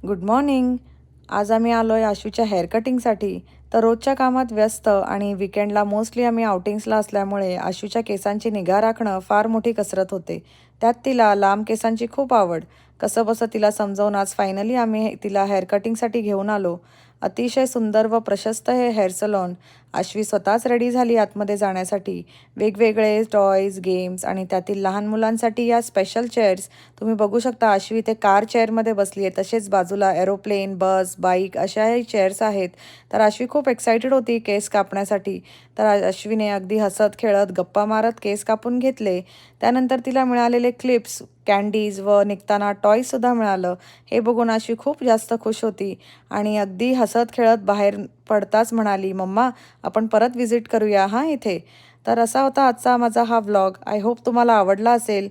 Good morning. आज आम्ही आलो आहे आशूच्या हेअर कटिंगसाठी. तर रोजच्या कामात व्यस्त आणि विकेंडला मोस्टली आम्ही आउटिंग्सला असल्यामुळे आशूच्या केसांची निगा राखणं फार मोठी कसरत होते. त्यात तिला लांब केसांची खूप आवड. कसंबसं तिला समजावून आज फायनली आम्ही तिला हेअर कटिंगसाठी घेऊन आलो. अतिशय सुंदर व प्रशस्त हे हेअर सलॉन. आश्वी स्वतःच रेडी झाली आतमध्ये जाण्यासाठी. वेगवेगळे टॉयज, गेम्स आणि त्यातील लहान मुलांसाठी या स्पेशल चेअर्स. तुम्ही बघू शकता आश्वी इथे कार चेअरमध्ये बसली आहे. तसेच बाजूला एरोप्लेन, बस, बाईक अशाही चेअर्स आहेत. तर आश्वी खूप एक्सायटेड होती केस कापण्यासाठी. तर आश्वीने अगदी हसत खेळत गप्पा मारत केस कापून घेतले. त्यानंतर तिला मिळालेले क्लिप्स, कॅन्डीज व निघताना टॉयसुद्धा मिळालं. हे बघून आश्वी खूप जास्त खुश होती आणि अगदी हसत खेळत बाहेर पडताच म्हणाली, "मम्मा, आपण परत व्हिजिट करूया हां इथे." तर असा होता आजचा माझा हा व्लॉग. आय होप तुम्हाला आवडला असेल.